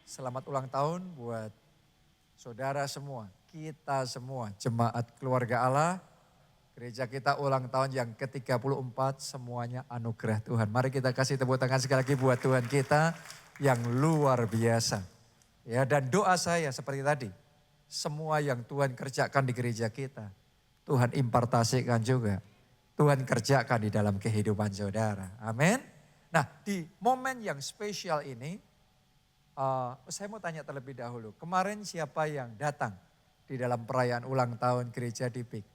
Selamat ulang tahun buat saudara semua, kita semua, jemaat keluarga Allah. Gereja kita ulang tahun yang ke-34, semuanya anugerah Tuhan. Mari kita kasih tepuk tangan sekali lagi buat Tuhan kita yang luar biasa. Ya, dan doa saya seperti tadi, semua yang Tuhan kerjakan di gereja kita, Tuhan impartasikan juga. Tuhan kerjakan di dalam kehidupan saudara. Amin. Nah, di momen yang spesial ini, saya mau tanya terlebih dahulu, kemarin siapa yang datang di dalam perayaan ulang tahun gereja di PIK?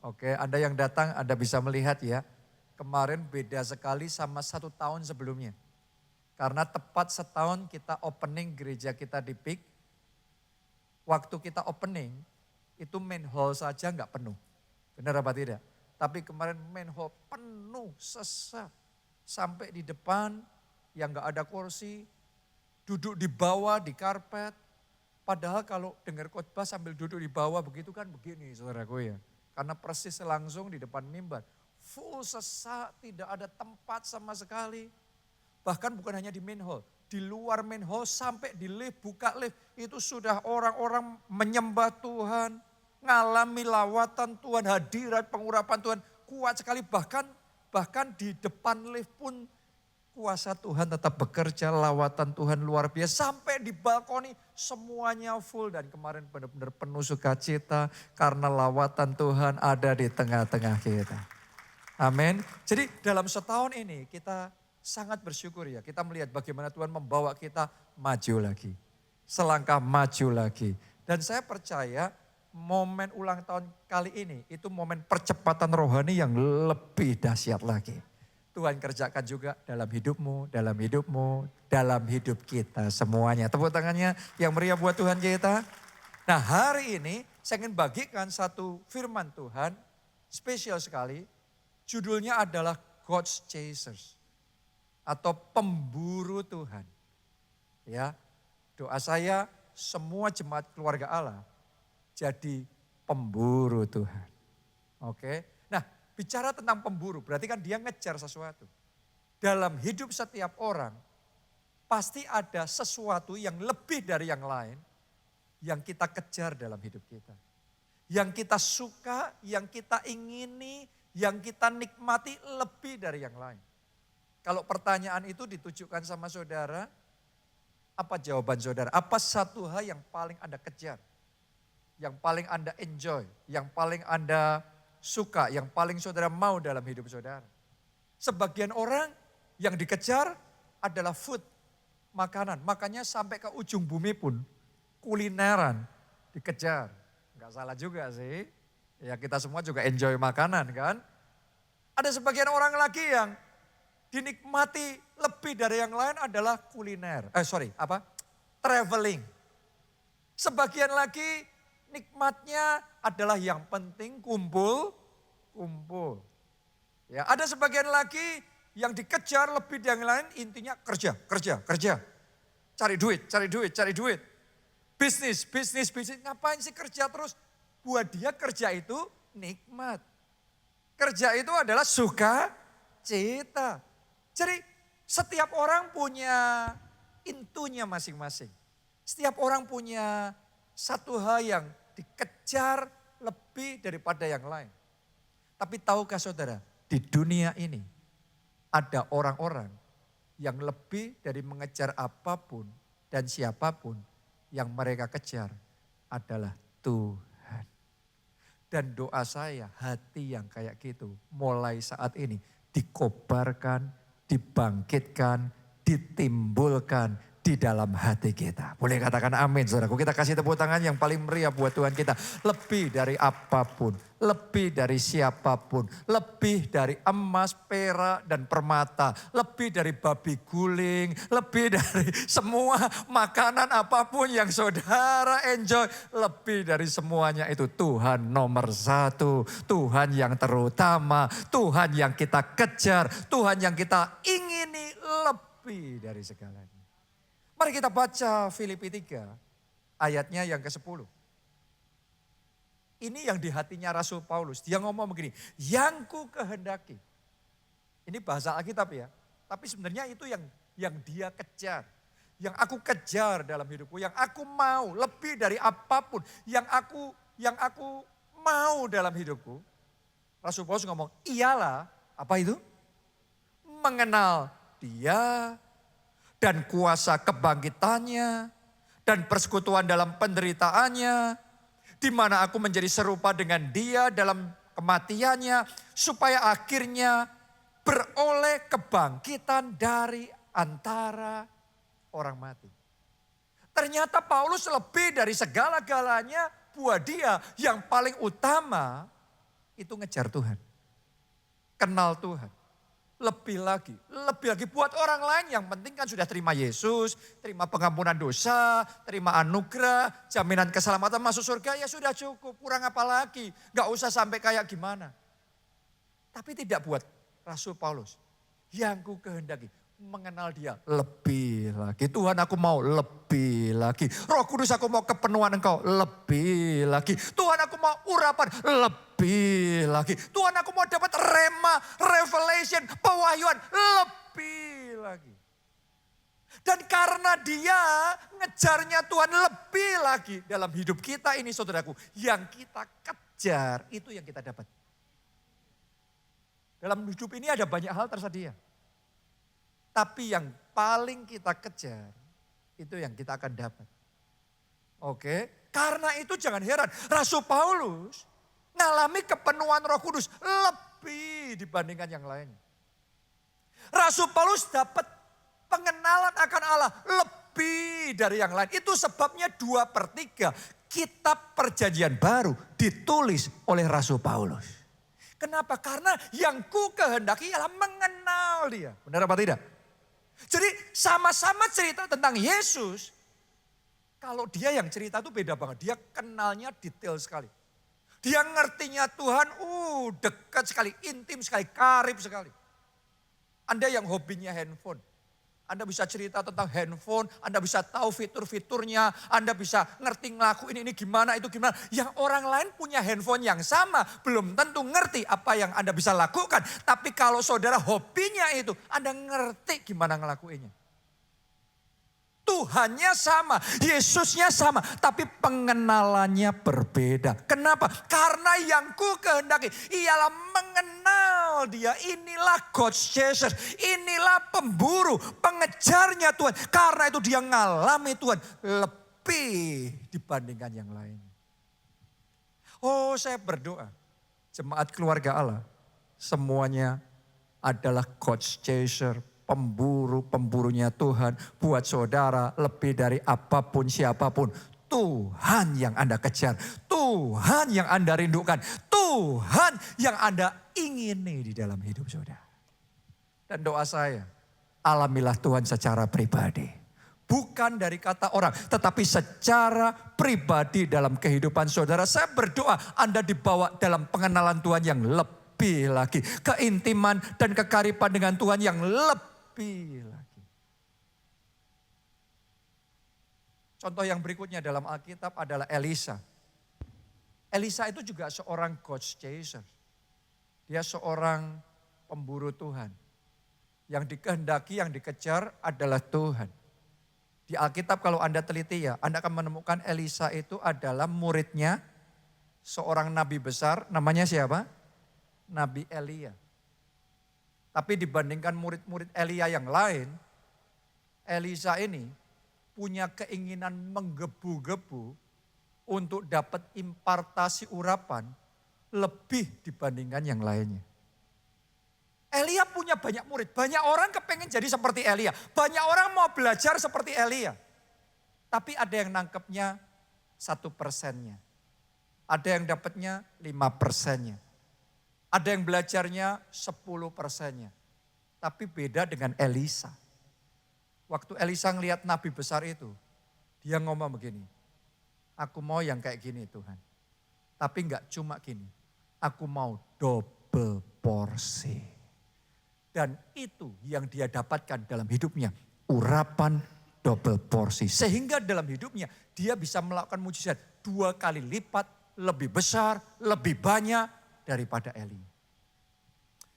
Oke, Anda yang datang Anda bisa melihat ya, kemarin beda sekali sama 1 tahun sebelumnya. Karena tepat setahun kita opening gereja kita di PIK, waktu kita opening itu main hall saja nggak penuh. Benar apa tidak? Tapi kemarin main hall penuh sesak. Sampai di depan yang nggak ada kursi, duduk di bawah di karpet. Padahal kalau dengar khotbah sambil duduk di bawah begitu kan begini saudaraku ya. Karena persis langsung di depan mimbar. Full sesak, tidak ada tempat sama sekali. Bahkan bukan hanya di main hall. Di luar main hall sampai di lift, buka lift. Itu sudah orang-orang menyembah Tuhan. Ngalami lawatan Tuhan, hadirat pengurapan Tuhan. Kuat sekali bahkan di depan lift pun kuasa Tuhan tetap bekerja, lawatan Tuhan luar biasa. Sampai di balkoni semuanya full dan kemarin benar-benar penuh sukacita karena lawatan Tuhan ada di tengah-tengah kita. Amin. Jadi dalam setahun ini kita sangat bersyukur ya. Kita melihat bagaimana Tuhan membawa kita maju lagi. Selangkah maju lagi. Dan saya percaya momen ulang tahun kali ini itu momen percepatan rohani yang lebih dahsyat lagi. Tuhan kerjakan juga dalam hidupmu, dalam hidup kita semuanya. Tepuk tangannya yang meriah buat Tuhan kita. Nah hari ini saya ingin bagikan satu firman Tuhan spesial sekali. Judulnya adalah God's Chasers atau pemburu Tuhan. Ya, doa saya semua jemaat keluarga Allah jadi pemburu Tuhan. Oke. Nah, bicara tentang pemburu, berarti kan dia ngejar sesuatu. Dalam hidup setiap orang, pasti ada sesuatu yang lebih dari yang lain, yang kita kejar dalam hidup kita. Yang kita suka, yang kita ingini, yang kita nikmati lebih dari yang lain. Kalau pertanyaan itu ditujukan sama saudara, apa jawaban saudara? Apa satu hal yang paling Anda kejar? Yang paling Anda enjoy, yang paling Anda suka, yang paling saudara mau dalam hidup saudara. Sebagian orang yang dikejar adalah food, makanan. Makanya sampai ke ujung bumi pun kulineran dikejar. Enggak salah juga sih. Ya kita semua juga enjoy makanan kan. Ada sebagian orang lagi yang dinikmati lebih dari yang lain adalah kuliner. Traveling. Sebagian lagi nikmatnya adalah yang penting kumpul. Ya, ada sebagian lagi yang dikejar lebih dari yang lain intinya kerja. Cari duit. Bisnis. Ngapain sih kerja terus? Buat dia kerja itu nikmat. Kerja itu adalah sukacita. Jadi setiap orang punya intunya masing-masing. Setiap orang punya satu hal yang dikejar lebih daripada yang lain. Tapi tahukah saudara, di dunia ini ada orang-orang yang lebih dari mengejar apapun dan siapapun yang mereka kejar adalah Tuhan. Dan doa saya hati yang kayak gitu mulai saat ini dikobarkan, dibangkitkan, ditimbulkan di dalam hati kita. Boleh katakan amin saudaraku. Kita kasih tepuk tangan yang paling meriah buat Tuhan kita. Lebih dari apapun, lebih dari siapapun, lebih dari emas, perak dan permata, lebih dari babi guling, lebih dari semua makanan apapun yang saudara enjoy, lebih dari semuanya itu Tuhan nomor satu, Tuhan yang terutama, Tuhan yang kita kejar, Tuhan yang kita ingini lebih dari segalanya. Mari kita baca Filipi 3 ayatnya yang ke-10. Ini yang di hatinya Rasul Paulus. Dia ngomong begini, yang ku kehendaki. Ini bahasa Alkitab ya. Tapi sebenarnya itu yang dia kejar. yang aku kejar dalam hidupku, yang aku mau lebih dari apapun, yang aku mau dalam hidupku. Rasul Paulus ngomong, ialah apa itu? Mengenal Dia dan kuasa kebangkitannya dan persekutuan dalam penderitaannya, di mana aku menjadi serupa dengan Dia dalam kematiannya, supaya akhirnya beroleh kebangkitan dari antara orang mati. Ternyata Paulus lebih dari segala-galanya buat dia yang paling utama itu ngejar Tuhan. Kenal Tuhan. Lebih lagi buat orang lain yang penting kan sudah terima Yesus, terima pengampunan dosa, terima anugerah, jaminan keselamatan masuk surga, ya sudah cukup, kurang apa lagi. Gak usah sampai kayak gimana. Tapi tidak buat Rasul Paulus. Yang ku kehendaki mengenal Dia lebih lagi. Tuhan, aku mau lebih lagi. Roh Kudus, aku mau kepenuhan Engkau lebih lagi. Tuhan, aku mau urapan lebih lagi. Tuhan, aku mau dapat rema, revelation, pewahyuan lebih lagi. Dan karena dia ngejarnya Tuhan lebih lagi dalam hidup kita ini, saudaraku, yang kita kejar itu yang kita dapat. Dalam hidup ini ada banyak hal tersedia. Tapi yang paling kita kejar, itu yang kita akan dapat. Oke, karena itu jangan heran. Rasul Paulus ngalami kepenuhan Roh Kudus lebih dibandingkan yang lainnya. Rasul Paulus dapat pengenalan akan Allah lebih dari yang lain. Itu sebabnya 2/3 kitab Perjanjian Baru ditulis oleh Rasul Paulus. Kenapa? Karena yang ku kehendaki ialah mengenal Dia. Benar apa tidak? Jadi sama-sama cerita tentang Yesus. Kalau dia yang cerita itu beda banget. Dia kenalnya detail sekali. Dia ngertinya Tuhan, dekat sekali, intim sekali, karib sekali. Anda yang hobinya handphone. Anda bisa cerita tentang handphone, Anda bisa tahu fitur-fiturnya, Anda bisa ngerti ngelakuin ini gimana, itu gimana. Yang orang lain punya handphone yang sama, belum tentu ngerti apa yang Anda bisa lakukan. Tapi kalau saudara hobinya itu, Anda ngerti gimana ngelakuinnya. Tuhannya sama, Yesusnya sama, tapi pengenalannya berbeda. Kenapa? Karena yang ku kehendaki ialah mengenal Dia. Inilah God's chaser, inilah pemburu, pengejarnya Tuhan. Karena itu dia ngalami Tuhan lebih dibandingkan yang lain. Oh, saya berdoa, jemaat keluarga Allah, semuanya adalah God's chaser, pemburu-pemburunya Tuhan buat saudara lebih dari apapun siapapun. Tuhan yang Anda kejar, Tuhan yang Anda rindukan, Tuhan yang Anda ingini di dalam hidup saudara. Dan doa saya, alamilah Tuhan secara pribadi. Bukan dari kata orang, tetapi secara pribadi dalam kehidupan saudara. Saya berdoa Anda dibawa dalam pengenalan Tuhan yang lebih lagi. Keintiman dan kekaripan dengan Tuhan yang lebih lagi. Contoh yang berikutnya dalam Alkitab adalah Elisa. Elisa itu juga seorang God's chaser. Dia seorang pemburu Tuhan. Yang dikehendaki, yang dikejar adalah Tuhan. Di Alkitab kalau Anda teliti ya, Anda akan menemukan Elisa itu adalah muridnya seorang nabi besar, namanya siapa? Nabi Elia. Tapi dibandingkan murid-murid Elia yang lain, Elisa ini punya keinginan menggebu-gebu untuk dapat impartasi urapan lebih dibandingkan yang lainnya. Elia punya banyak murid, banyak orang kepengen jadi seperti Elia. Banyak orang mau belajar seperti Elia. Tapi ada yang nangkepnya 1%-nya. Ada yang dapatnya 5%-nya. Ada yang belajarnya 10%-nya. Tapi beda dengan Elisa. Waktu Elisa ngelihat nabi besar itu, dia ngomong begini, aku mau yang kayak gini Tuhan. Tapi enggak cuma gini, aku mau double porsi. Dan itu yang dia dapatkan dalam hidupnya, urapan double porsi. Sehingga dalam hidupnya dia bisa melakukan mujizat 2 kali lipat, lebih besar, lebih banyak daripada Eli.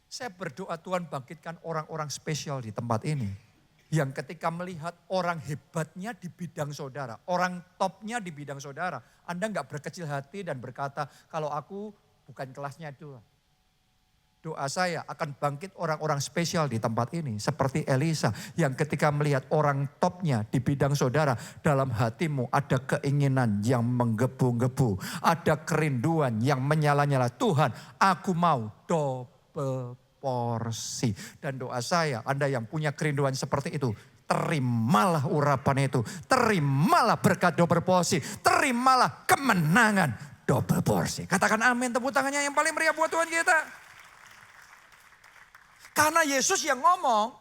Saya berdoa Tuhan bangkitkan orang-orang spesial di tempat ini. Yang ketika melihat orang hebatnya di bidang saudara, orang topnya di bidang saudara, Anda nggak berkecil hati dan berkata, kalau aku bukan kelasnya Tuhan. Doa saya akan bangkit orang-orang spesial di tempat ini. Seperti Elisa yang ketika melihat orang topnya di bidang saudara. Dalam hatimu ada keinginan yang menggebu-gebu. Ada kerinduan yang menyala-nyala. Tuhan, aku mau double porsi. Dan doa saya, Anda yang punya kerinduan seperti itu. Terimalah urapan itu. Terimalah berkat double porsi. Terimalah kemenangan double porsi. Katakan amin, tepuk tangannya yang paling meriah buat Tuhan kita. Karena Yesus yang ngomong,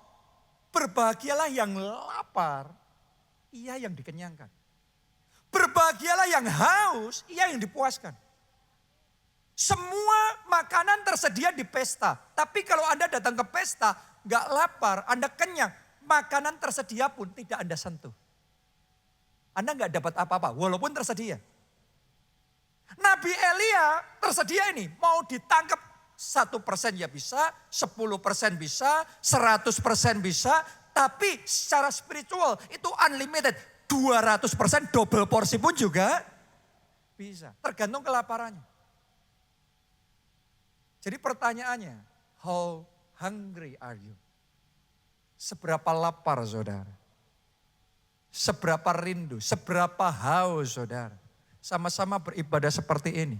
berbahagialah yang lapar, ia yang dikenyangkan. Berbahagialah yang haus, ia yang dipuaskan. Semua makanan tersedia di pesta. Tapi kalau Anda datang ke pesta, gak lapar, Anda kenyang, makanan tersedia pun tidak Anda sentuh. Anda gak dapat apa-apa, walaupun tersedia. Nabi Elia tersedia ini, mau ditangkap 1% ya bisa, 10% bisa, 100% bisa. Tapi secara spiritual itu unlimited. 200% double porsi pun juga bisa. Tergantung kelaparannya. Jadi pertanyaannya, how hungry are you? Seberapa lapar saudara? Seberapa rindu, seberapa haus saudara? Sama-sama beribadah seperti ini.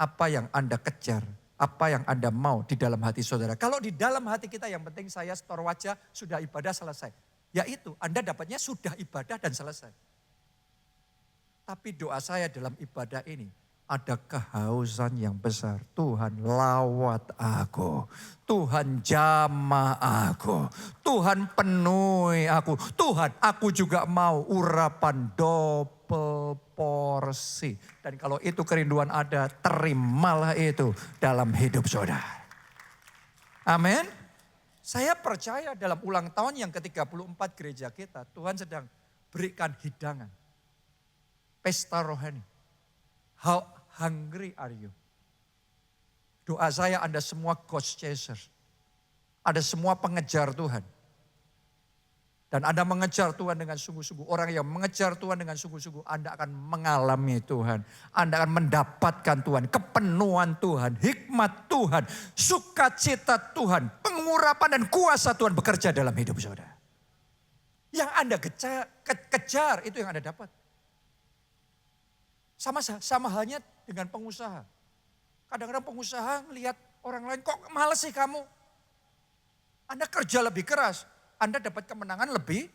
Apa yang Anda kejar? Apa yang Anda mau di dalam hati saudara. Kalau di dalam hati kita yang penting saya setor wajah, sudah ibadah selesai. Yaitu Anda dapatnya sudah ibadah dan selesai. Tapi doa saya dalam ibadah ini, ada kehausan yang besar. Tuhan lawat aku. Tuhan jamah aku. Tuhan penuhi aku. Tuhan aku juga mau urapan double porsi. Dan kalau itu kerinduan ada, terimalah itu dalam hidup saudara. Amin. Saya percaya dalam ulang tahun yang ke-34 gereja kita, Tuhan sedang berikan hidangan. Pesta rohani. How hungry are you? Doa saya Anda semua ghost chasers. Ada semua pengejar Tuhan. Dan Anda mengejar Tuhan dengan sungguh-sungguh. Orang yang mengejar Tuhan dengan sungguh-sungguh, Anda akan mengalami Tuhan. Anda akan mendapatkan Tuhan, kepenuhan Tuhan, hikmat Tuhan, sukacita Tuhan, pengurapan dan kuasa Tuhan bekerja dalam hidup saudara. Yang Anda kejar itu yang Anda dapat. Sama halnya dengan pengusaha. Kadang-kadang pengusaha melihat orang lain, kok males sih kamu? Anda kerja lebih keras. Anda dapat kemenangan lebih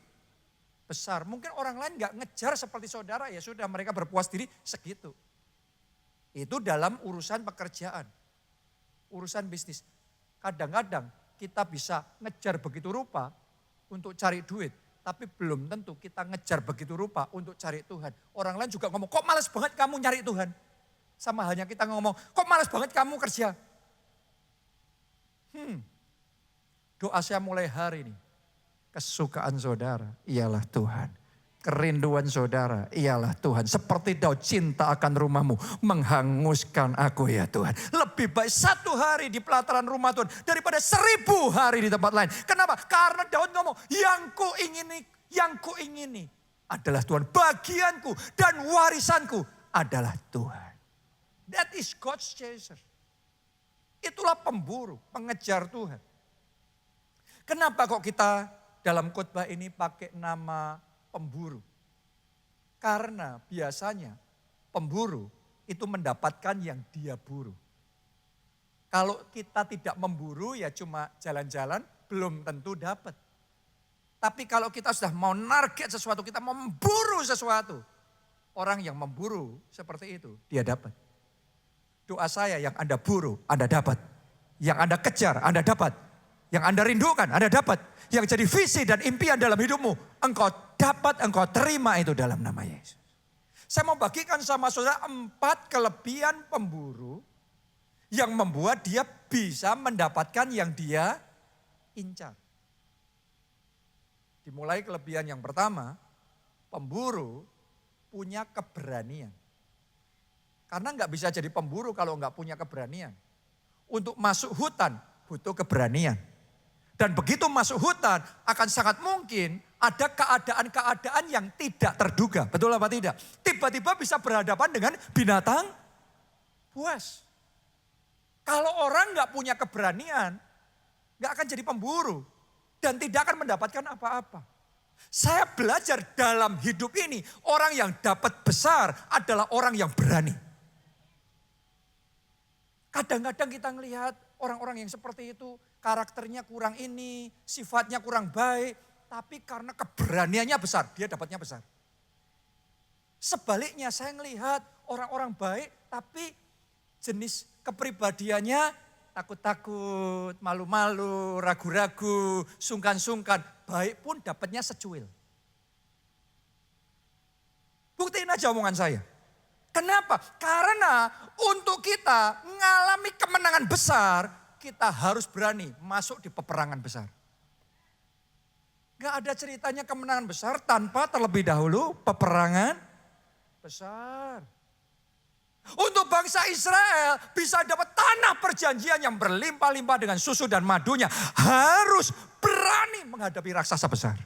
besar. Mungkin orang lain gak ngejar seperti saudara, ya sudah mereka berpuas diri segitu. Itu dalam urusan pekerjaan, urusan bisnis. Kadang-kadang kita bisa ngejar begitu rupa untuk cari duit. Tapi belum tentu kita ngejar begitu rupa untuk cari Tuhan. Orang lain juga ngomong, kok males banget kamu nyari Tuhan. Sama halnya kita ngomong, kok males banget kamu kerja. Doa saya mulai hari ini. Kesukaan saudara ialah Tuhan. Kerinduan saudara ialah Tuhan. Seperti Daud, cinta akan rumahmu menghanguskan aku ya Tuhan. Lebih baik 1 hari di pelataran rumah Tuhan daripada 1000 hari di tempat lain. Kenapa? Karena Daud ngomong, yang ku ingini adalah Tuhan. Bagianku dan warisanku adalah Tuhan. That is God's chaser. Itulah pemburu, pengejar Tuhan. Kenapa kok kita dalam khotbah ini pakai nama pemburu? Karena biasanya pemburu itu mendapatkan yang dia buru. Kalau kita tidak memburu ya cuma jalan-jalan, belum tentu dapat. Tapi kalau kita sudah mau target sesuatu, kita mau memburu sesuatu. Orang yang memburu seperti itu, dia dapat. Doa saya yang Anda buru, Anda dapat. Yang Anda kejar, Anda dapat. Yang Anda rindukan, Anda dapat. Yang jadi visi dan impian dalam hidupmu, engkau dapat, engkau terima itu dalam nama Yesus. Saya mau bagikan sama saudara 4 kelebihan pemburu yang membuat dia bisa mendapatkan yang dia incar. Dimulai kelebihan yang pertama, pemburu punya keberanian. Karena nggak bisa jadi pemburu kalau nggak punya keberanian. Untuk masuk hutan butuh keberanian. Dan begitu masuk hutan akan sangat mungkin ada keadaan-keadaan yang tidak terduga. Betul apa tidak? Tiba-tiba bisa berhadapan dengan binatang buas. Kalau orang nggak punya keberanian, nggak akan jadi pemburu. Dan tidak akan mendapatkan apa-apa. Saya belajar dalam hidup ini, orang yang dapat besar adalah orang yang berani. Kadang-kadang kita melihat orang-orang yang seperti itu, karakternya kurang ini, sifatnya kurang baik, tapi karena keberaniannya besar, dia dapatnya besar. Sebaliknya saya melihat orang-orang baik, tapi jenis kepribadiannya takut-takut, malu-malu, ragu-ragu, sungkan-sungkan, baik pun dapatnya secuil. Buktiin aja omongan saya. Kenapa? Karena untuk kita mengalami kemenangan besar, kita harus berani masuk di peperangan besar. Gak ada ceritanya kemenangan besar tanpa terlebih dahulu peperangan besar. Untuk bangsa Israel bisa dapat tanah perjanjian yang berlimpah-limpah dengan susu dan madunya, harus berani menghadapi raksasa besar.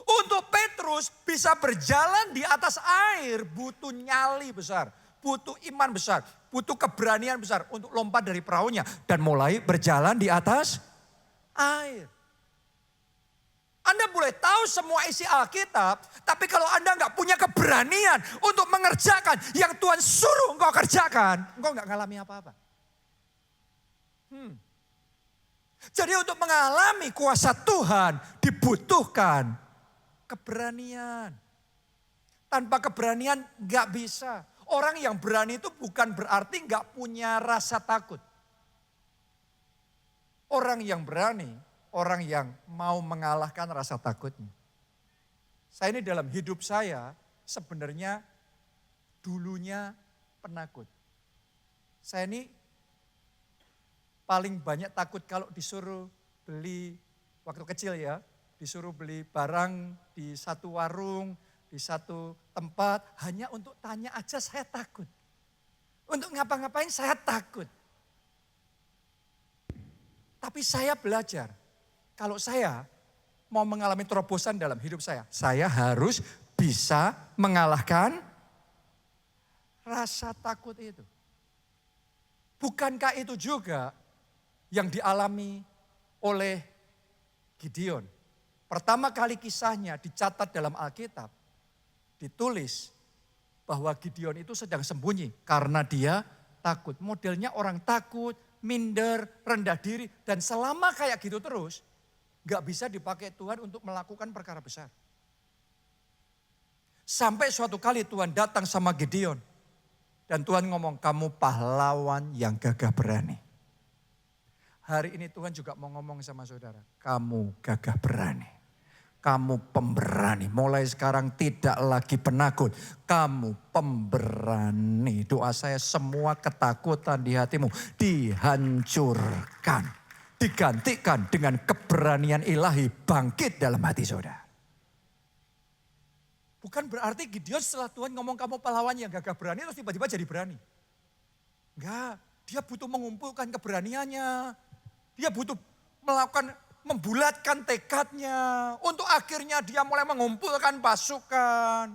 Untuk Petrus bisa berjalan di atas air butuh nyali besar, butuh iman besar, butuh keberanian besar untuk lompat dari perahunya dan mulai berjalan di atas air. Anda boleh tahu semua isi Alkitab, tapi kalau Anda nggak punya keberanian untuk mengerjakan yang Tuhan suruh engkau kerjakan, engkau nggak ngalami apa-apa. Jadi untuk mengalami kuasa Tuhan dibutuhkan keberanian. Tanpa keberanian nggak bisa. Orang yang berani itu bukan berarti nggak punya rasa takut. Orang yang berani, orang yang mau mengalahkan rasa takutnya. Saya ini dalam hidup saya sebenarnya dulunya penakut. Saya ini paling banyak takut kalau disuruh beli, waktu kecil ya, disuruh beli barang di satu warung, di satu tempat, hanya untuk tanya aja saya takut. Untuk ngapa-ngapain saya takut. Tapi saya belajar, kalau saya mau mengalami terobosan dalam hidup saya harus bisa mengalahkan rasa takut itu. Bukankah itu juga yang dialami oleh Gideon? Pertama kali kisahnya dicatat dalam Alkitab, ditulis bahwa Gideon itu sedang sembunyi karena dia takut. Modelnya orang takut, minder, rendah diri. Dan selama kayak gitu terus, gak bisa dipakai Tuhan untuk melakukan perkara besar. Sampai suatu kali Tuhan datang sama Gideon. Dan Tuhan ngomong, kamu pahlawan yang gagah berani. Hari ini Tuhan juga mau ngomong sama saudara, kamu gagah berani. Kamu pemberani, mulai sekarang tidak lagi penakut. Kamu pemberani. Doa saya semua ketakutan di hatimu dihancurkan. Digantikan dengan keberanian ilahi bangkit dalam hati saudara. Bukan berarti Gideon setelah Tuhan ngomong kamu pahlawan yang gagah berani terus tiba-tiba jadi berani. Enggak, dia butuh mengumpulkan keberaniannya. Dia butuh melakukan membulatkan tekadnya. Untuk akhirnya dia mulai mengumpulkan pasukan.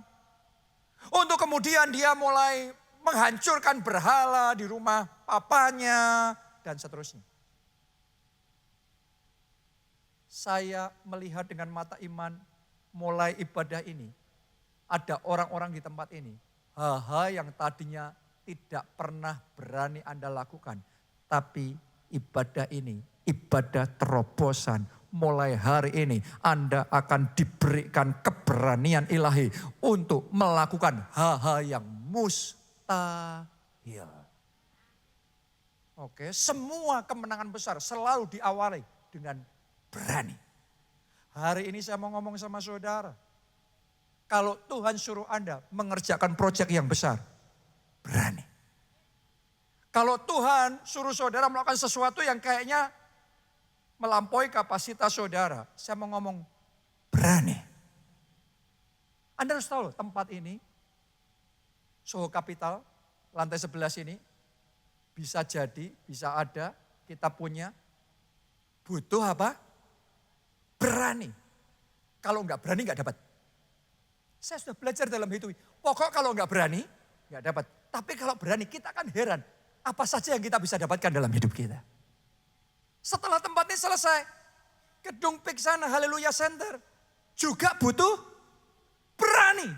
Untuk kemudian dia mulai menghancurkan berhala di rumah papanya. Dan seterusnya. Saya melihat dengan mata iman mulai ibadah ini. Ada orang-orang di tempat ini. Hal-hal yang tadinya tidak pernah berani Anda lakukan. Tapi ibadah ini, ibadah terobosan. Mulai hari ini Anda akan diberikan keberanian ilahi untuk melakukan hal-hal yang mustahil. Oke, semua kemenangan besar selalu diawali dengan berani. Hari ini saya mau ngomong sama saudara. Kalau Tuhan suruh Anda mengerjakan proyek yang besar, berani. Kalau Tuhan suruh saudara melakukan sesuatu yang kayaknya melampaui kapasitas saudara, saya mau ngomong berani. Anda harus tahu tempat ini, Soho Capital, lantai 11 ini, bisa jadi, bisa ada, kita punya Butuh apa? Berani. Kalau enggak berani enggak dapat. Saya sudah belajar dalam hidup. Pokok kalau enggak berani enggak dapat. Tapi kalau berani kita akan heran. Apa saja yang kita bisa dapatkan dalam hidup kita. Setelah tempat ini selesai. Gedung PIK sana, Haleluya Center. Juga butuh berani.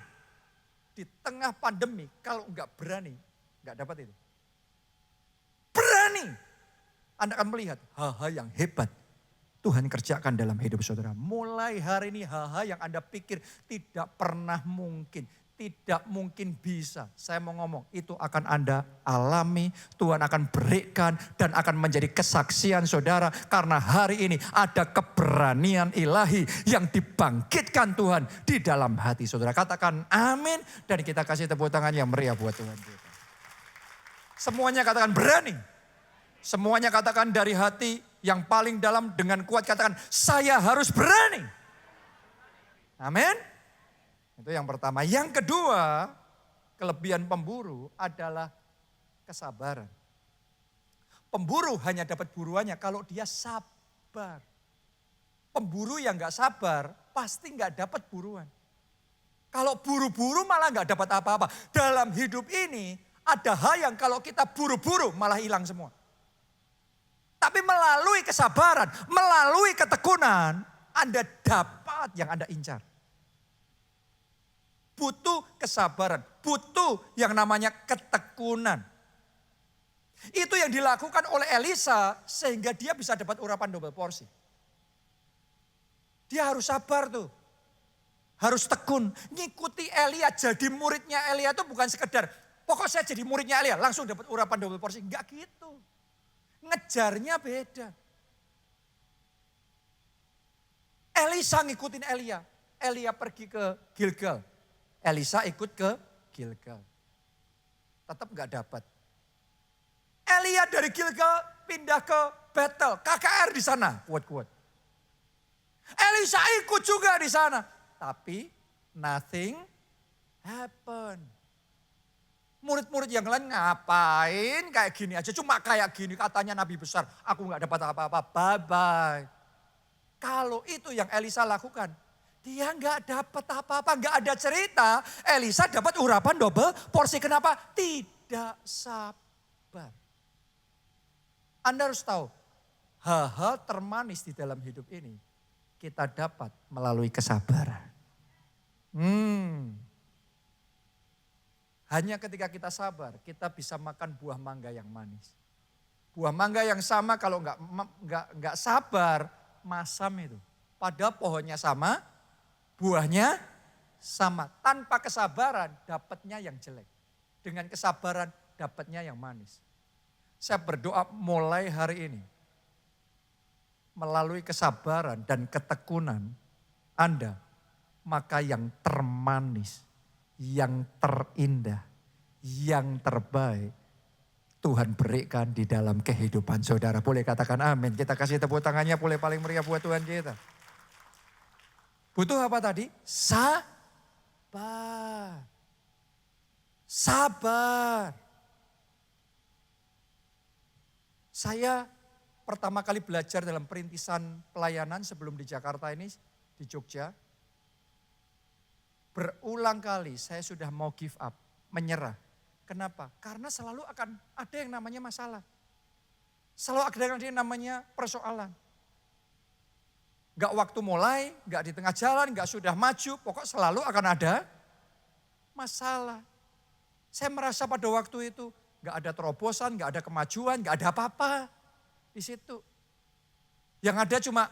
Di tengah pandemi, kalau enggak berani, enggak dapat itu. Berani. Anda akan melihat hal-hal yang hebat Tuhan kerjakan dalam hidup saudara. Mulai hari ini hal-hal yang Anda pikir tidak pernah mungkin. Tidak mungkin bisa. Saya mau ngomong, itu akan Anda alami. Tuhan akan berikan dan akan menjadi kesaksian saudara. Karena hari ini ada keberanian ilahi yang dibangkitkan Tuhan di dalam hati saudara. Katakan amin. Dan kita kasih tepuk tangan yang meriah buat Tuhan kita. Semuanya katakan berani. Semuanya katakan dari hati yang paling dalam dengan kuat. Katakan saya harus berani. Amin. Itu yang pertama. Yang kedua, kelebihan pemburu adalah kesabaran. Pemburu hanya dapat buruannya kalau dia sabar. Pemburu yang gak sabar pasti gak dapat buruan. Kalau buru-buru malah gak dapat apa-apa. Dalam hidup ini ada hal yang kalau kita buru-buru malah hilang semua. Tapi melalui kesabaran, melalui ketekunan, Anda dapat yang Anda incar. Butuh kesabaran, butuh yang namanya ketekunan. Itu yang dilakukan oleh Elisa sehingga dia bisa dapat urapan double porsi. Dia harus sabar tuh. Harus tekun. Ngikuti Elia, jadi muridnya Elia itu bukan sekedar, pokok saya jadi muridnya Elia langsung dapat urapan double porsi. Enggak gitu. Ngejarnya beda. Elisa ngikutin Elia. Elia pergi ke Gilgal. Elisa ikut ke Gilgal. Tetap gak dapat. Elia dari Gilgal pindah ke Betel. KKR di sana. Kuat-kuat. Elisa ikut juga di sana. Tapi nothing happen. Murid-murid yang lain ngapain kayak gini aja. Cuma kayak gini katanya nabi besar. Aku gak dapat apa-apa. Bye-bye. Kalau itu yang Elisa lakukan. Dia gak dapat apa-apa. Gak ada cerita. Elisa dapat urapan double porsi. Kenapa? Tidak sabar. Anda harus tahu. Hal-hal termanis di dalam hidup ini. Kita dapat melalui kesabaran. Hanya ketika kita sabar, kita bisa makan buah mangga yang manis. Buah mangga yang sama kalau nggak sabar, masam itu. Padahal pohonnya sama, buahnya sama. Tanpa kesabaran, dapatnya yang jelek. Dengan kesabaran, dapatnya yang manis. Saya berdoa mulai hari ini, melalui kesabaran dan ketekunan Anda, maka yang termanis, yang terindah, yang terbaik Tuhan berikan di dalam kehidupan saudara. Boleh katakan amin. Kita kasih tepuk tangannya boleh paling meriah buat Tuhan kita. Butuh apa tadi? Sabar. Sabar. Saya pertama kali belajar dalam perintisan pelayanan sebelum di Jakarta ini, di Jogja. Berulang kali saya sudah mau give up, menyerah. Kenapa? Karena selalu akan ada yang namanya masalah. Selalu ada yang namanya persoalan. Gak waktu mulai, gak di tengah jalan, gak sudah maju, pokok selalu akan ada masalah. Saya merasa pada waktu itu gak ada terobosan, gak ada kemajuan, gak ada apa-apa di situ. Yang ada cuma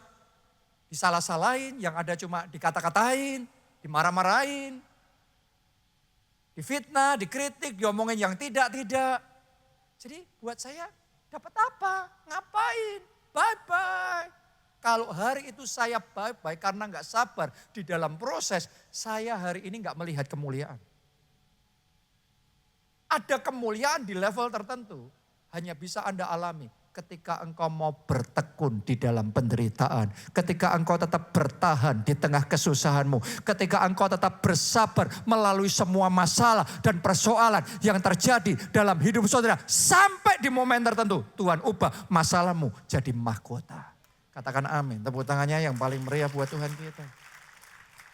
disalah-salahin, yang ada cuma dikata-katain, dimarah-marahin, difitnah, dikritik, diomongin yang tidak-tidak. Jadi buat saya dapat apa? Ngapain? Bye-bye. Kalau hari itu saya bye-bye karena gak sabar di dalam proses, saya hari ini gak melihat kemuliaan. Ada kemuliaan di level tertentu, hanya bisa Anda alami ketika engkau mau bertekun di dalam penderitaan. Ketika engkau tetap bertahan di tengah kesusahanmu. Ketika engkau tetap bersabar melalui semua masalah dan persoalan yang terjadi dalam hidup saudara. Sampai di momen tertentu Tuhan ubah masalahmu jadi mahkota. Katakan amin. Tepuk tangannya yang paling meriah buat Tuhan kita.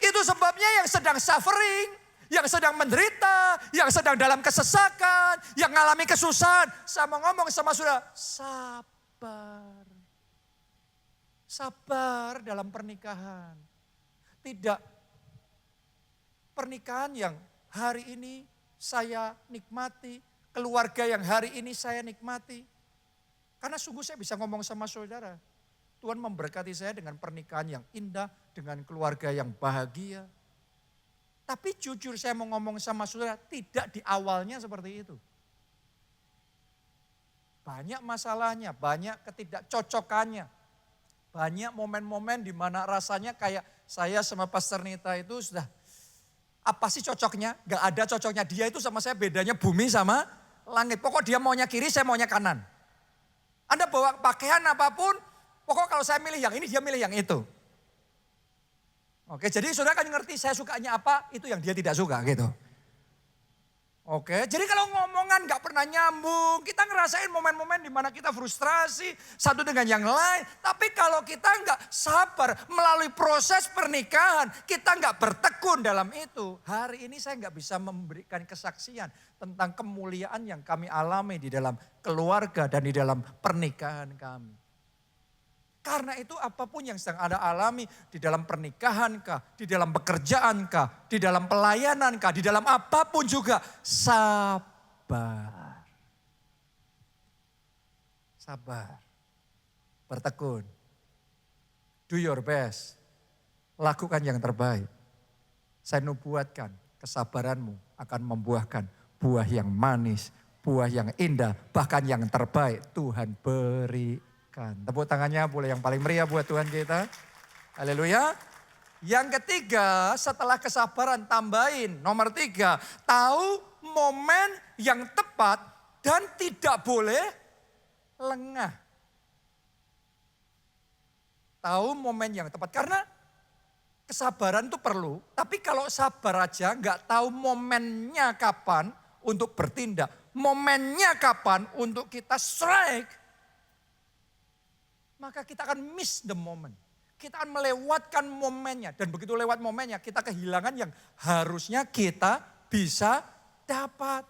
Itu sebabnya yang sedang suffering, yang sedang menderita, yang sedang dalam kesesakan, yang mengalami kesusahan. Saya mau ngomong sama saudara, sabar. Sabar dalam pernikahan. Tidak pernikahan yang hari ini saya nikmati, keluarga yang hari ini saya nikmati. Karena sungguh saya bisa ngomong sama saudara, Tuhan memberkati saya dengan pernikahan yang indah, dengan keluarga yang bahagia. Tapi jujur saya mau ngomong sama saudara, tidak di awalnya seperti itu. Banyak masalahnya, banyak ketidakcocokannya. Banyak momen-momen di mana rasanya kayak saya sama Pastor Nita itu sudah, apa sih cocoknya? Gak ada cocoknya, dia itu sama saya bedanya bumi sama langit. Pokok dia maunya kiri, saya maunya kanan. Anda bawa pakaian apapun, pokok kalau saya milih yang ini, dia milih yang itu. Oke, jadi saudara kan ngerti saya sukanya apa, itu yang dia tidak suka gitu. Oke, jadi kalau ngomongan gak pernah nyambung, kita ngerasain momen-momen di mana kita frustrasi satu dengan yang lain. Tapi kalau kita gak sabar melalui proses pernikahan, kita gak bertekun dalam itu. Hari ini saya gak bisa memberikan kesaksian tentang kemuliaan yang kami alami di dalam keluarga dan di dalam pernikahan kami. Karena itu apapun yang sedang Anda alami di dalam pernikahan kah, di dalam pekerjaan kah, di dalam pelayanan kah, di dalam apapun juga sabar. Sabar. Bertekun. Do your best. Lakukan yang terbaik. Saya nubuatkan kesabaranmu akan membuahkan buah yang manis, buah yang indah, bahkan yang terbaik Tuhan beri. Tepuk tangannya boleh yang paling meriah buat Tuhan kita. Haleluya. Yang ketiga setelah kesabaran tambahin. Nomor 3, tahu momen yang tepat dan tidak boleh lengah. Tahu momen yang tepat karena kesabaran itu perlu. Tapi kalau sabar aja nggak tahu momennya kapan untuk bertindak. Momennya kapan untuk kita strike. Maka kita akan miss the moment. Kita akan melewatkan momennya. Dan begitu lewat momennya kita kehilangan yang harusnya kita bisa dapat.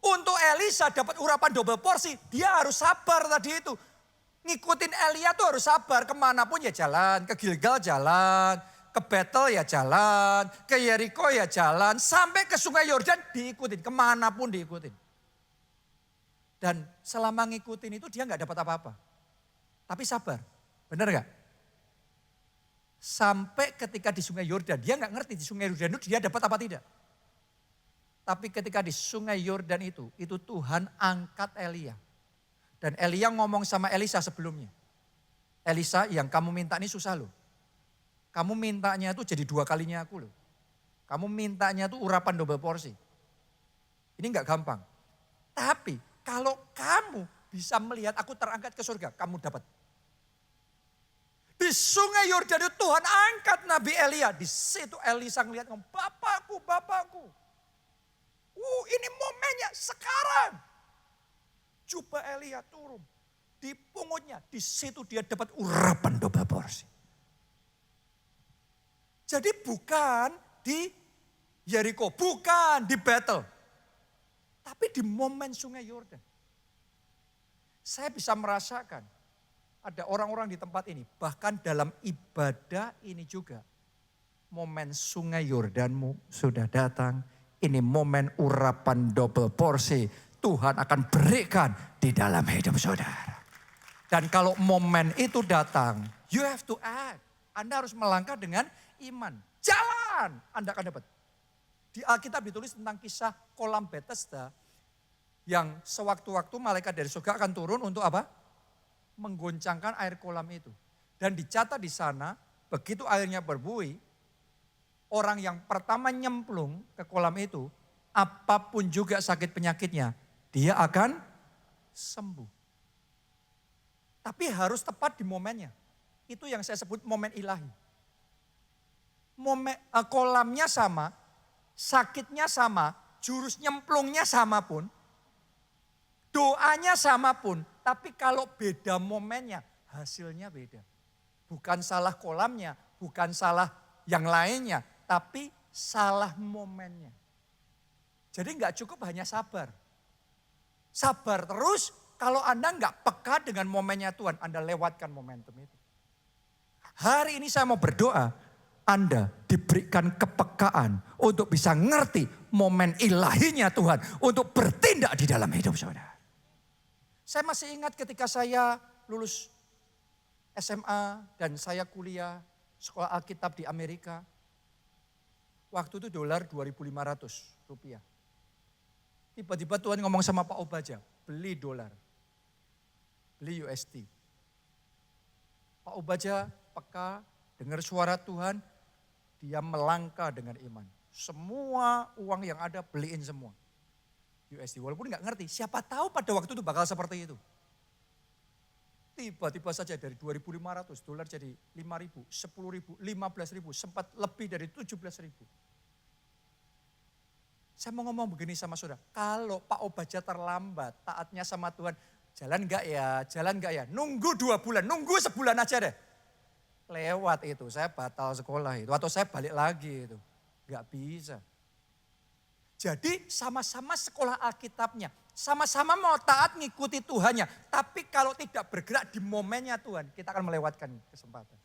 Untuk Elisa dapat urapan double porsi, dia harus sabar tadi itu. Ngikutin Elia tuh harus sabar, kemanapun ya jalan. Ke Gilgal jalan, ke Bethel ya jalan, ke Yeriko ya jalan. Sampai ke sungai Yordan diikutin, kemanapun diikutin. Dan selama ngikutin itu dia gak dapat apa-apa. Tapi sabar, benar gak? Sampai ketika di sungai Yordan, dia gak ngerti di sungai Yordan itu dia dapat apa tidak. Tapi ketika di sungai Yordan itu Tuhan angkat Elia. Dan Elia ngomong sama Elisa sebelumnya. Elisa, yang kamu minta ini susah loh. Kamu mintanya itu jadi 2 kalinya aku loh. Kamu mintanya itu urapan double porsi. Ini gak gampang. Tapi kalau kamu bisa melihat aku terangkat ke surga, kamu dapat. Di sungai Yordan itu Tuhan angkat Nabi Elia. Di situ Elisa ngelihat, Bapakku, Bapakku. Ini momennya sekarang. Jubah Elia turun. Di pungutnya, di situ dia dapat urapan double porsi. Jadi bukan di Yeriko, bukan di Bethel. Tapi di momen sungai Yordan. Saya bisa merasakan ada orang-orang di tempat ini. Bahkan dalam ibadah ini juga. Momen sungai Yordanmu sudah datang. Ini momen urapan double porsi. Tuhan akan berikan di dalam hidup saudara. Dan kalau momen itu datang, you have to act. Anda harus melangkah dengan iman. Jalan, Anda akan dapat. Di Alkitab ditulis tentang kisah kolam Bethesda yang sewaktu-waktu malaikat dari surga akan turun untuk apa? Menggoncangkan air kolam itu. Dan dicatat di sana, begitu airnya berbuih, orang yang pertama nyemplung ke kolam itu, apapun juga sakit penyakitnya, dia akan sembuh. Tapi harus tepat di momennya. Itu yang saya sebut momen ilahi. Kolamnya sama, sakitnya sama, jurus nyemplungnya sama pun, doanya sama pun, tapi kalau beda momennya, hasilnya beda. Bukan salah kolamnya, bukan salah yang lainnya, tapi salah momennya. Jadi nggak cukup hanya sabar. Sabar terus, kalau Anda nggak peka dengan momennya Tuhan, Anda lewatkan momentum itu. Hari ini saya mau berdoa, Anda diberikan kepekaan untuk bisa ngerti momen ilahinya Tuhan untuk bertindak di dalam hidup saudara. Saya masih ingat ketika saya lulus SMA dan saya kuliah sekolah Alkitab di Amerika. Waktu itu dolar 2.500 rupiah. Tiba-tiba Tuhan ngomong sama Pak Obaja, beli dolar, beli USD. Pak Obaja peka, dengar suara Tuhan, dia melangkah dengan iman. Semua uang yang ada beliin semua. USD, walaupun nggak ngerti, siapa tahu pada waktu itu bakal seperti itu. Tiba-tiba saja dari 2.500 dolar jadi 5.000, 10.000, 15.000, sempat lebih dari 17.000. Saya mau ngomong begini sama saudara, kalau Pak Obaja terlambat taatnya sama Tuhan, jalan enggak ya, nunggu 2 bulan, nunggu sebulan aja deh. Lewat itu, saya batal sekolah itu, atau saya balik lagi itu, enggak bisa. Jadi sama-sama sekolah Alkitabnya, sama-sama mau taat ngikuti Tuhannya. Tapi kalau tidak bergerak di momennya Tuhan, kita akan melewatkan kesempatan.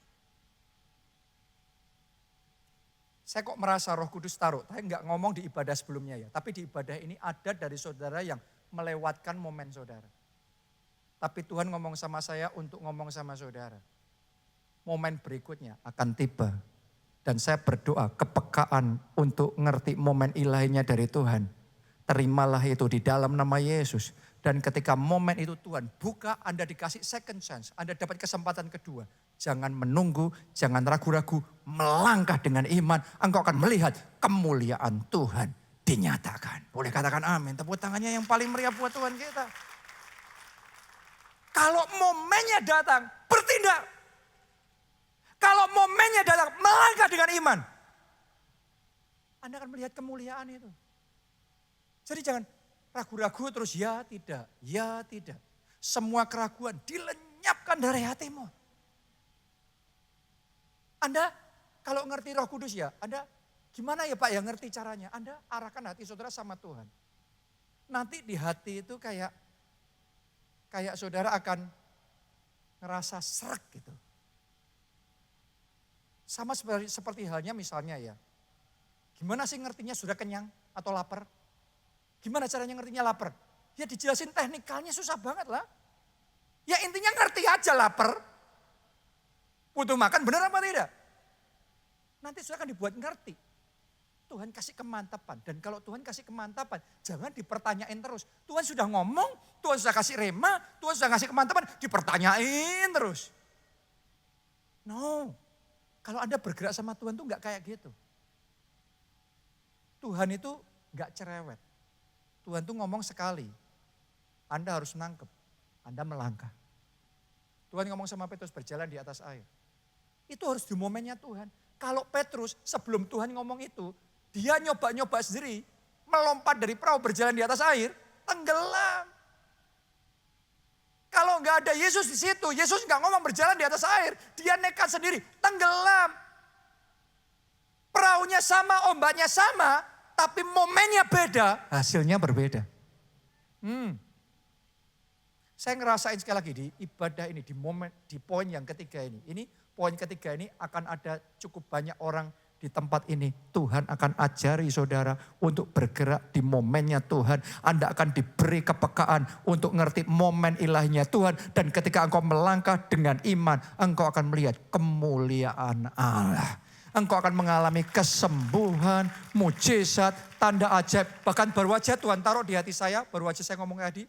Saya kok merasa Roh Kudus taruh, saya nggak ngomong di ibadah sebelumnya ya. Tapi di ibadah ini ada dari saudara yang melewatkan momen saudara. Tapi Tuhan ngomong sama saya untuk ngomong sama saudara. Momen berikutnya akan tiba. Dan saya berdoa kepekaan untuk ngerti momen ilahinya dari Tuhan. Terimalah itu di dalam nama Yesus. Dan ketika momen itu Tuhan buka, Anda dikasih second chance. Anda dapat kesempatan kedua. Jangan menunggu, jangan ragu-ragu. Melangkah dengan iman. Engkau akan melihat kemuliaan Tuhan dinyatakan. Boleh katakan amin. Tepuk tangannya yang paling meriah buat Tuhan kita. Kalau momennya datang, bertindak. Kalau momennya datang, melangkah dengan iman. Anda akan melihat kemuliaan itu. Jadi jangan ragu-ragu terus ya tidak. Semua keraguan dilenyapkan dari hatimu. Anda kalau ngerti Roh Kudus ya, Anda gimana ya Pak ya ngerti caranya? Anda arahkan hati saudara sama Tuhan. Nanti di hati itu kayak saudara akan ngerasa srek gitu. Sama seperti halnya misalnya ya, gimana sih ngertinya sudah kenyang atau lapar? Gimana caranya ngertinya lapar? Ya dijelasin teknikalnya susah banget lah. Ya intinya ngerti aja lapar. Butuh makan benar apa tidak? Nanti sudah akan dibuat ngerti. Tuhan kasih kemantapan. Dan kalau Tuhan kasih kemantapan, jangan dipertanyain terus. Tuhan sudah ngomong, Tuhan sudah kasih rema, Tuhan sudah kasih kemantapan, dipertanyain terus. No. Kalau Anda bergerak sama Tuhan tuh enggak kayak gitu. Tuhan itu enggak cerewet. Tuhan tuh ngomong sekali. Anda harus nangkep. Anda melangkah. Tuhan ngomong sama Petrus berjalan di atas air. Itu harus di momennya Tuhan. Kalau Petrus sebelum Tuhan ngomong itu, dia nyoba-nyoba sendiri. Melompat dari perahu berjalan di atas air, tenggelam. Kalau nggak ada Yesus di situ, Yesus nggak ngomong berjalan di atas air. Dia nekat sendiri, tenggelam. Perahunya sama, ombaknya sama, tapi momennya beda, hasilnya berbeda. Saya ngerasain sekali lagi di ibadah ini, di poin yang ketiga ini. Poin ketiga ini akan ada cukup banyak orang di tempat ini. Tuhan akan ajari saudara untuk bergerak di momennya Tuhan. Anda akan diberi kepekaan untuk ngerti momen ilahinya Tuhan. Dan ketika engkau melangkah dengan iman, engkau akan melihat kemuliaan Allah. Engkau akan mengalami kesembuhan, mujizat, tanda ajaib. Bahkan baru aja Tuhan taruh di hati saya, baru aja saya ngomong tadi.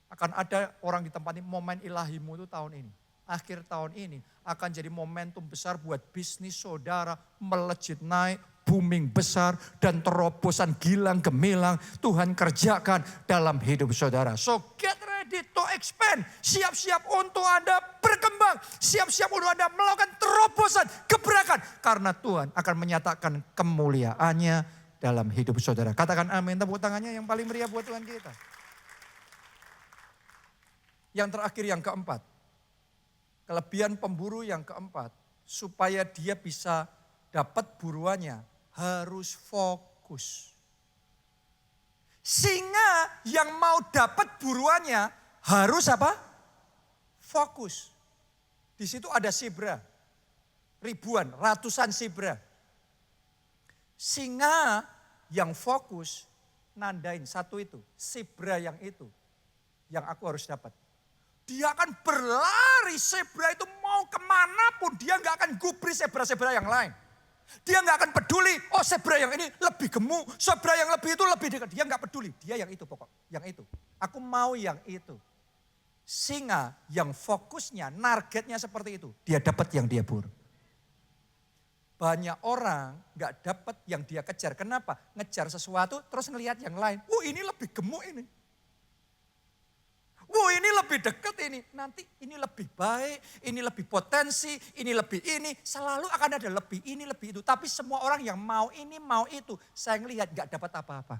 Akan ada orang di tempat ini, momen ilahimu itu tahun ini. Akhir tahun ini akan jadi momentum besar buat bisnis saudara melejit naik, booming besar dan terobosan gilang gemilang Tuhan kerjakan dalam hidup saudara. So get ready to expand, siap-siap untuk Anda berkembang, siap-siap untuk Anda melakukan terobosan, gebrakan. Karena Tuhan akan menyatakan kemuliaannya dalam hidup saudara. Katakan amin, tepuk tangannya yang paling meriah buat Tuhan kita. Yang terakhir, yang keempat. Kelebihan pemburu yang keempat, supaya dia bisa dapat buruannya, harus fokus. Singa yang mau dapat buruannya harus apa? Fokus. Di situ ada zebra, ribuan, ratusan zebra. Singa yang fokus nandain satu itu, zebra yang itu, yang aku harus dapat. Dia akan berlari, zebra itu mau kemanapun, dia nggak akan gubris zebra-zebra yang lain. Dia nggak akan peduli, oh zebra yang ini lebih gemuk, zebra yang lebih itu lebih dekat. Dia nggak peduli, dia yang itu pokok, yang itu. Aku mau yang itu. Singa yang fokusnya, targetnya seperti itu, dia dapat yang dia buru. Banyak orang nggak dapat yang dia kejar. Kenapa? Ngejar sesuatu terus ngelihat yang lain. Ini lebih gemuk ini. Ini lebih dekat ini. Nanti ini lebih baik, ini lebih potensi, ini lebih ini. Selalu akan ada lebih ini, lebih itu. Tapi semua orang yang mau ini, mau itu. Saya ngelihat nggak dapat apa-apa.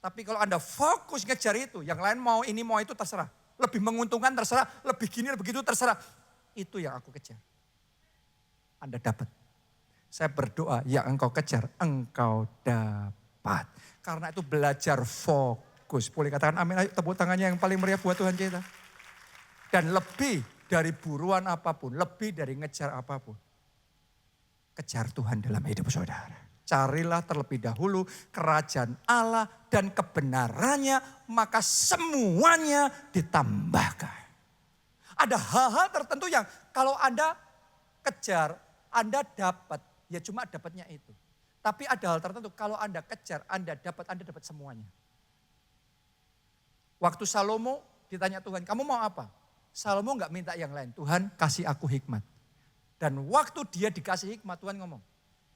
Tapi kalau Anda fokus ngejar itu, yang lain mau ini, mau itu terserah. Lebih menguntungkan terserah, lebih gini, lebih gitu terserah. Itu yang aku kejar. Anda dapat. Saya berdoa, yang engkau kejar, engkau dapat. Karena itu belajar fokus. Boleh katakan amin, ayo tepuk tangannya yang paling meriah buat Tuhan kita. Dan lebih dari buruan apapun, lebih dari ngejar apapun. Kejar Tuhan dalam hidup saudara. Carilah terlebih dahulu kerajaan Allah dan kebenarannya, maka semuanya ditambahkan. Ada hal-hal tertentu yang kalau Anda kejar, Anda dapat, ya cuma dapatnya itu. Tapi ada hal tertentu, kalau Anda kejar, Anda dapat semuanya. Waktu Salomo ditanya Tuhan, kamu mau apa? Salomo enggak minta yang lain, Tuhan kasih aku hikmat. Dan waktu dia dikasih hikmat, Tuhan ngomong,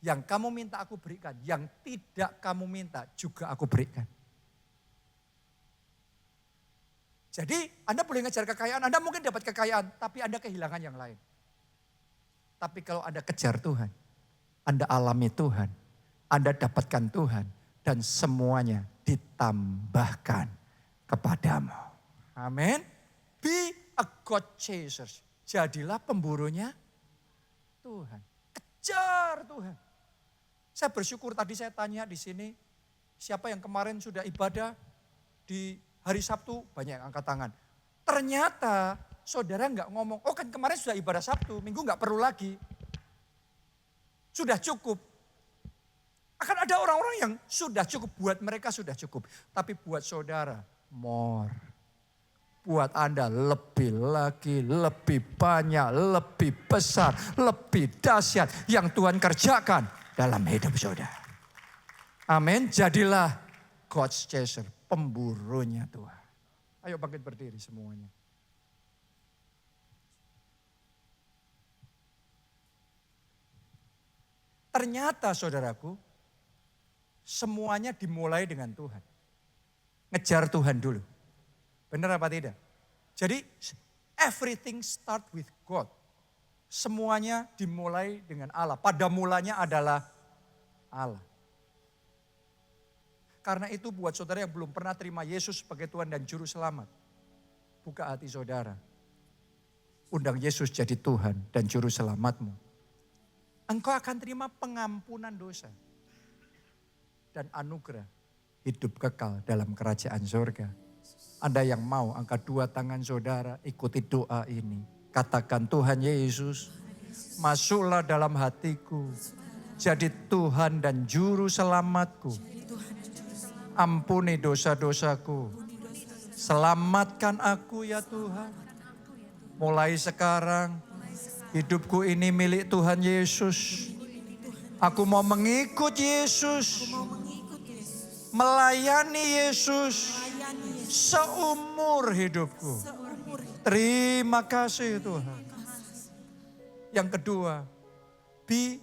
yang kamu minta aku berikan, yang tidak kamu minta juga aku berikan. Jadi Anda boleh ngejar kekayaan, Anda mungkin dapat kekayaan, tapi Anda kehilangan yang lain. Tapi kalau Anda kejar Tuhan, Anda alami Tuhan, Anda dapatkan Tuhan, dan semuanya ditambahkan kepadamu. Amin. Be a God chaser. Jadilah pemburunya Tuhan. Kejar Tuhan. Saya bersyukur tadi saya tanya di sini, siapa yang kemarin sudah ibadah di hari Sabtu, banyak yang angkat tangan. Ternyata saudara nggak ngomong, oh kan kemarin sudah ibadah Sabtu, Minggu nggak perlu lagi. Sudah cukup. Akan ada orang-orang yang sudah cukup, buat mereka sudah cukup. Tapi buat saudara, more. Buat Anda lebih lagi, lebih banyak, lebih besar, lebih dahsyat yang Tuhan kerjakan dalam hidup saudara. Amin. Jadilah God's chaser, pemburunya Tuhan. Ayo bangkit berdiri semuanya. Ternyata saudaraku, semuanya dimulai dengan Tuhan. Ngejar Tuhan dulu. Benar apa tidak? Jadi everything start with God. Semuanya dimulai dengan Allah. Pada mulanya adalah Allah. Karena itu buat saudara yang belum pernah terima Yesus sebagai Tuhan dan Juru Selamat. Buka hati saudara. Undang Yesus jadi Tuhan dan Juru Selamatmu. Engkau akan terima pengampunan dosa. Dan anugerah hidup kekal dalam kerajaan surga. Anda yang mau angkat dua tangan saudara, ikuti doa ini. Katakan, Tuhan Yesus, masuklah dalam hatiku. Jadi Tuhan dan Juru Selamatku. Ampuni dosa-dosaku. Selamatkan aku ya Tuhan. Mulai sekarang, hidupku ini milik Tuhan Yesus. Aku mau mengikut Yesus. Melayani Yesus. Seumur hidupku. Terima kasih Tuhan. Yang kedua, be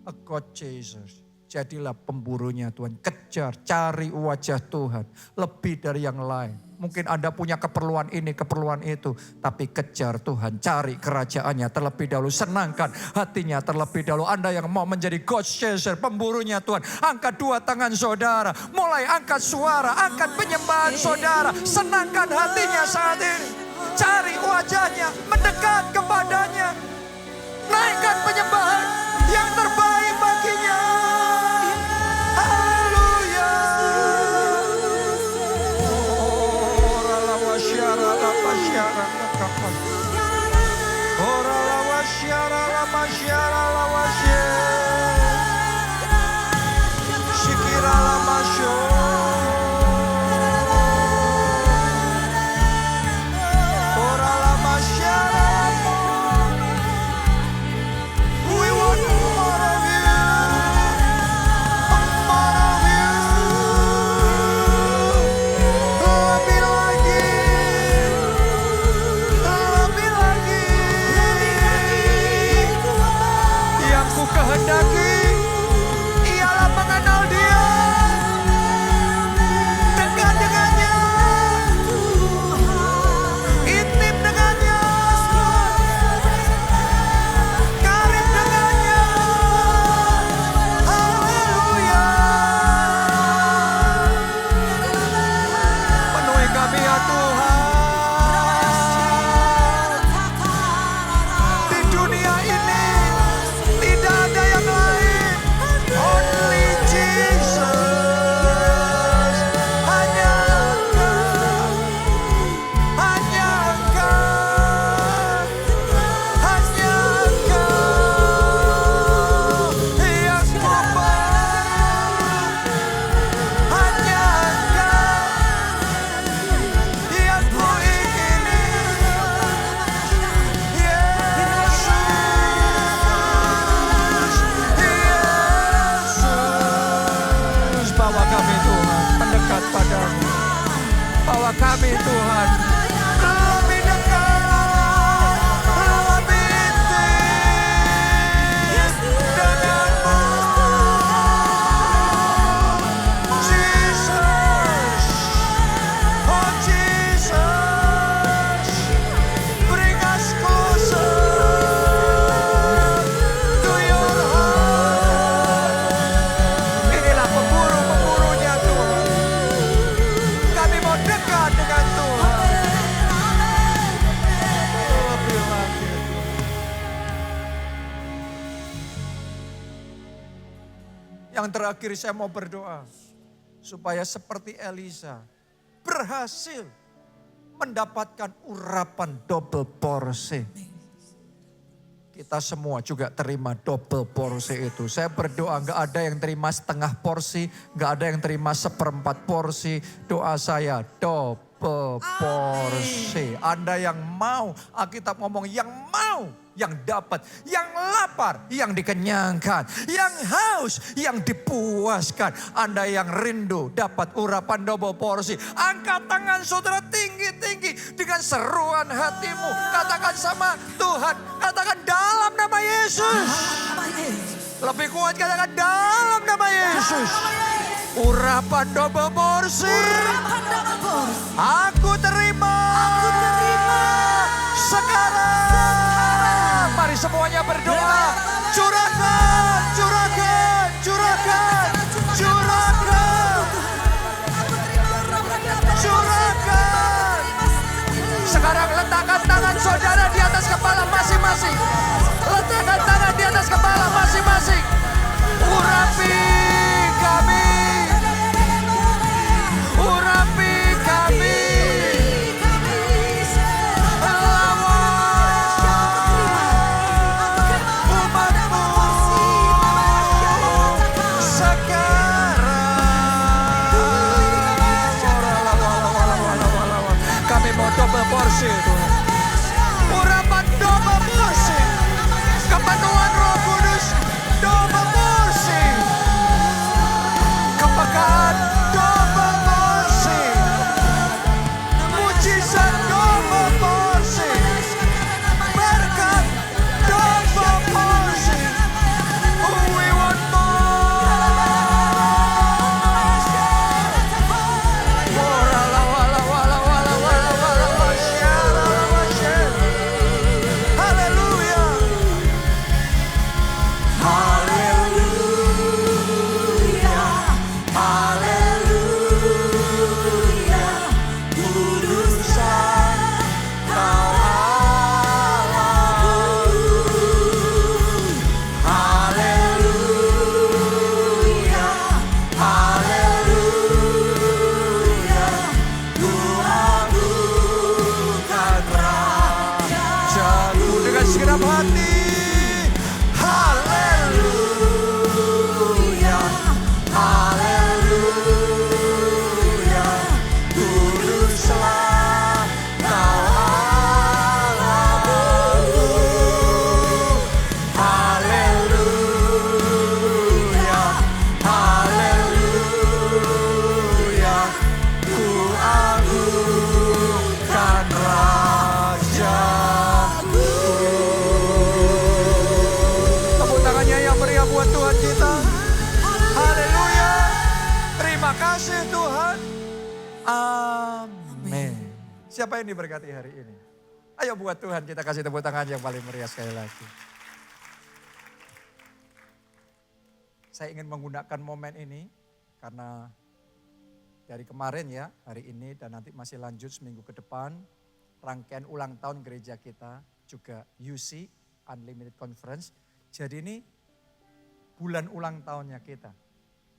a God chaser. Jadilah pemburunya Tuhan. Kejar, cari wajah Tuhan. Lebih dari yang lain. Mungkin Anda punya keperluan ini, keperluan itu. Tapi kejar Tuhan, cari kerajaannya terlebih dahulu. Senangkan hatinya terlebih dahulu. Anda yang mau menjadi God chaser, pemburunya Tuhan. Angkat dua tangan saudara. Mulai angkat suara, angkat penyembahan saudara. Senangkan hatinya saat ini. mencari wajahnya, mendekat kepadanya. Naikkan penyembahan yang terbaik baginya. Haleluya. Ora la wasyara la masyara la kapas. Ora la wasyara la masyara la wasyara. Shikira la masyo. Ora la masyara. We want more of you. More of you. Lebih lagi. Lebih lagi. Yang ku kehendaki ialah mengenal Dia, dekat dengannya, intim dengannya, karib dengannya. Haleluya. Penuhi kami ya Tuhan. Di dunia ini tidak ada yang lain. Only Jesus. Hanya Engkau. Hanya Engkau. Hanya Engkau yang kubawa. Hanya Engkau yang kuingini. Yesus, bawa kami Tuhan mendekat padamu. Bawa kami Tuhan lebih dekat, lebih intim denganmu. Jesus, oh Jesus, bring us closer to your heart. Inilah pemburu-pemburunya Tuhan. Kami mau dekat dengan Tuhan. Lebih lagi. Yang terakhir saya mau berdoa supaya seperti Elisa berhasil mendapatkan urapan double porsi. Kita semua juga terima double porsi itu. Saya berdoa gak ada yang terima setengah porsi, gak ada yang terima seperempat porsi. Doa saya double porsi. Anda yang mau, Alkitab ngomong yang mau, yang dapat, yang lapar, yang dikenyangkan, yang haus, yang dipuaskan. Anda yang rindu dapat urapan double porsi. Angkat tangan saudara tinggi-tinggi dengan seruan hatimu. Katakan sama Tuhan, katakan dalam nama Yesus. Lebih kuat katakan dalam nama Yesus. Urapan double porsi. Aku terima. Sekarang. Mari semuanya berdoa. Curahkan, curahkan, curahkan, curahkan. Curahkan. Sekarang letakkan tangan saudara di atas kepala masing-masing. Letakkan tangan di atas kepala masing-masing. Urapi kami. Urapi kami. Double porsi Tuhan. Urapan double porsi. Kepenuhan Roh Kudus double porsi. Kepekaan double porsi. Mujizat double porsi. Berkat double porsi. We want more. Haleluya. kasih Tuhan. Amin. Siapa yang diberkati hari ini? Ayo buat Tuhan kita kasih tepuk tangan yang paling meriah sekali lagi. Saya ingin menggunakan momen ini karena dari kemarin ya, hari ini dan nanti masih lanjut seminggu ke depan. Rangkaian ulang tahun gereja kita juga UC, Unlimited Conference. Jadi ini bulan ulang tahunnya kita.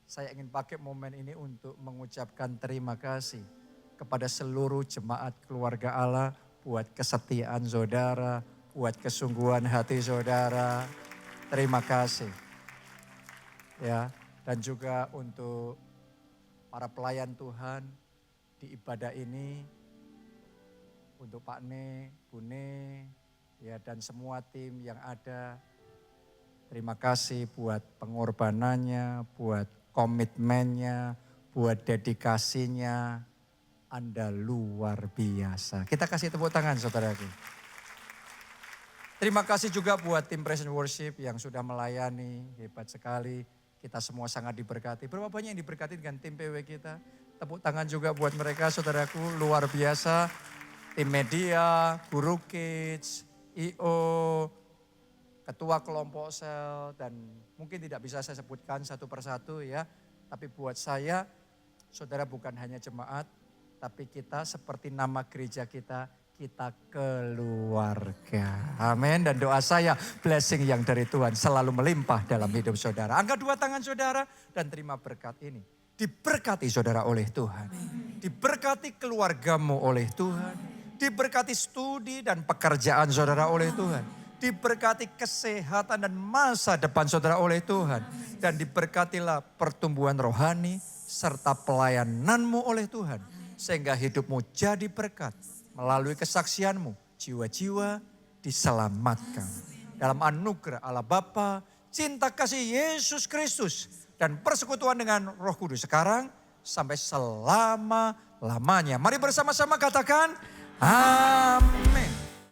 Saya ingin pakai momen ini untuk mengucapkan terima kasih kepada seluruh jemaat keluarga Allah buat kesetiaan saudara, buat kesungguhan hati saudara. Terima kasih. Ya, dan juga untuk para pelayan Tuhan di ibadah ini, untuk Pak Ne, Bu Ne, ya dan semua tim yang ada. Terima kasih buat pengorbanannya, buat komitmennya, buat dedikasinya. Anda luar biasa. Kita kasih tepuk tangan saudaraku. Terima kasih juga buat tim Praise and Worship yang sudah melayani, hebat sekali. Kita semua sangat diberkati. Berapa banyak yang diberkati dengan tim PW kita? Tepuk tangan juga buat mereka saudaraku, luar biasa. Tim media, Guru Kids, IO, Ketua Kelompok Sel, dan mungkin tidak bisa saya sebutkan satu persatu ya. Tapi buat saya, saudara bukan hanya jemaat, tapi kita seperti nama gereja kita keluarga. Amin. Dan doa saya, blessing yang dari Tuhan selalu melimpah dalam hidup saudara. Angkat dua tangan saudara dan terima berkat ini. Diberkati saudara oleh Tuhan. Diberkati keluargamu oleh Tuhan. Diberkati studi dan pekerjaan saudara oleh Tuhan. Diberkati kesehatan dan masa depan saudara oleh Tuhan. Dan diberkatilah pertumbuhan rohani serta pelayananmu oleh Tuhan. Sehingga hidupmu jadi berkat. Melalui kesaksianmu, jiwa-jiwa diselamatkan. Dalam anugerah Allah Bapa, cinta kasih Yesus Kristus, dan persekutuan dengan Roh Kudus sekarang sampai selama-lamanya. Mari bersama-sama katakan, amin.